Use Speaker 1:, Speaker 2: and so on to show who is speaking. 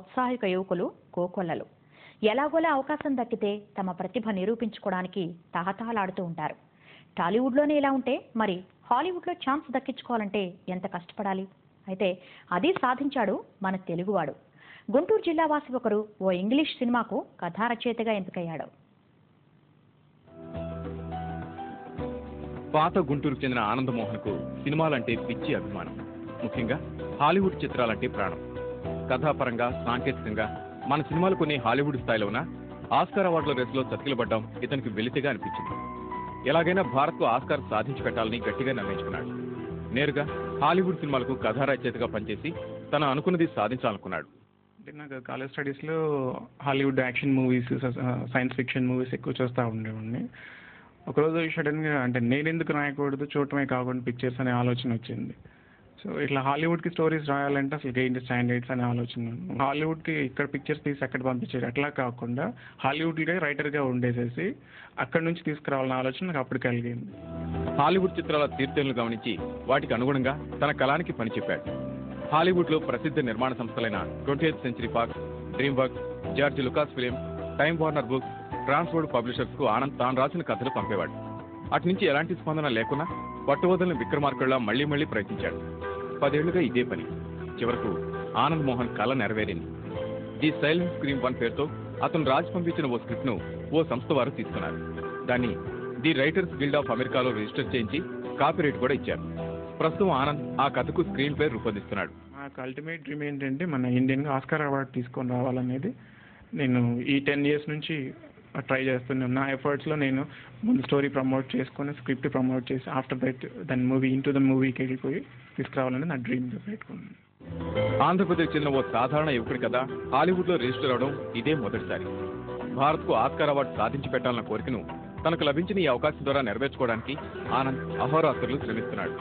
Speaker 1: ఉత్సాహిక యువకులు కోకొల్లలు ఎలాగోలా అవకాశం దక్కితే తమ ప్రతిభ నిరూపించుకోవడానికి తహతహలాడుతూ ఉంటారు. టాలీవుడ్లోనే ఇలా ఉంటే మరి హాలీవుడ్లో ఛాన్స్ దక్కించుకోవాలంటే ఎంత కష్టపడాలి? అయితే అది సాధించాడు మన తెలుగువాడు. గుంటూరు జిల్లా వాసి ఒకరు ఓ ఇంగ్లీష్ సినిమాకు కథా రచయితగా ఎంపికయ్యాడు.
Speaker 2: పాత గుంటూరుకు చెందిన ఆనందమోహన్కు సినిమాలంటే పిచ్చి అభిమానం. ముఖ్యంగా హాలీవుడ్ చిత్రాలంటే ప్రాణం. కథాపరంగా, సాంకేతికంగా మన సినిమాలు కొన్ని హాలీవుడ్ స్థాయిలో ఉన్న ఆస్కార్ అవార్డుల రేసులో చతికిలబడ్డం ఇతనికి వెలితిగా అనిపించింది. ఎలాగైనా భారత్కు ఆస్కార్ సాధించి పెట్టాలని గట్టిగా నిర్ణయించుకున్నాడు. నేరుగా హాలీవుడ్ సినిమాలకు కథా రచయితగా పనిచేసి తను అనుకున్నది సాధించాలనుకున్నాడు.
Speaker 3: అంటే నాకు కాలేజ్ స్టడీస్లో Hollywood action movies, science fiction movies ఎక్కువ చూస్తూ ఉండేవాడిని. ఒకరోజు సడన్గా అంటే నేను ఎందుకు రాయకూడదు, చూడటమే కాకుండా పిక్చర్స్ అనే ఆలోచన వచ్చింది. సో ఇట్లా హాలీవుడ్కి స్టోరీస్ రాయాలంటే అసలు ఏంటి స్టాండర్డ్స్ అనే ఆలోచన. హాలీవుడ్కి ఇక్కడ పిక్చర్స్ తీసి అక్కడ పంపించారు, అట్లా కాకుండా హాలీవుడ్గా రైటర్గా ఉండేసేసి అక్కడ నుంచి తీసుకురావాలన్న ఆలోచన నాకు అప్పుడు కలిగింది.
Speaker 2: హాలీవుడ్ చిత్రాల తీర్థనులు గమనించి వాటికి అనుగుణంగా తన కళానికి పని చెప్పాడు. హాలీవుడ్లో ప్రసిద్ధ నిర్మాణ సంస్థలైన 20th Century Fox, DreamWorks, George Lucas film, Time Warner Books, Transworld పబ్లిషర్స్కు ఆనంద్ తాను రాసిన కథలు పంపేవాడు. అటు నుంచి ఎలాంటి స్పందన లేకున్నా పట్టువదలని విక్రమార్కుల్లా మళ్లీ ప్రయత్నించాడు. 10 ఏళ్లుగా ఇదే పని. చివరకు ఆనంద్ మోహన్ కళ నెరవేరింది. ది సైలెంట్ స్క్రీన్ 1 పేరుతో అతను రాసి పంపించిన ఓ స్క్రిప్ట్ను ఓ సంస్థ వారు తీసుకున్నారు. దాన్ని ది రైటర్స్ గిల్డ్ ఆఫ్ అమెరికాలో రిజిస్టర్ చేయించి కాపీరైట్ కూడా ఇచ్చారు. ప్రస్తుతం ఆనంద్ ఆ కథకు స్క్రీన్ ప్లే రూపొందిస్తున్నాడు.
Speaker 3: నాకు అల్టిమేట్ డ్రీమ్ ఏంటంటే మన ఇండియన్గా ఆస్కార్ అవార్డు తీసుకొని రావాలనేది. నేను ఈ 10 years నుంచి ట్రై చేస్తున్నాను. నా ఎఫర్ట్స్లో నేను ముందు స్టోరీ ప్రమోట్ చేసుకొని, స్క్రిప్ట్ ప్రమోట్ చేసి, ఆఫ్టర్ దట్ దాని మూవీకి వెళ్ళిపోయి తీసుకురావాలని నా డ్రీమ్గా పెట్టుకున్నాను.
Speaker 2: ఆంధ్రప్రదేశ్ చెందిన ఓ సాధారణ యువకుడి కదా హాలీవుడ్లో రిజిస్టర్ అవడం ఇదే మొదటిసారి. భారత్కు ఆస్కార్ అవార్డు సాధించి పెట్టాలన్న కోరికను తనకు లభించిన ఈ అవకాశం ద్వారా నెరవేర్చుకోవడానికి ఆనంద్ అహోరాత్రులు శ్రమిస్తున్నాడు.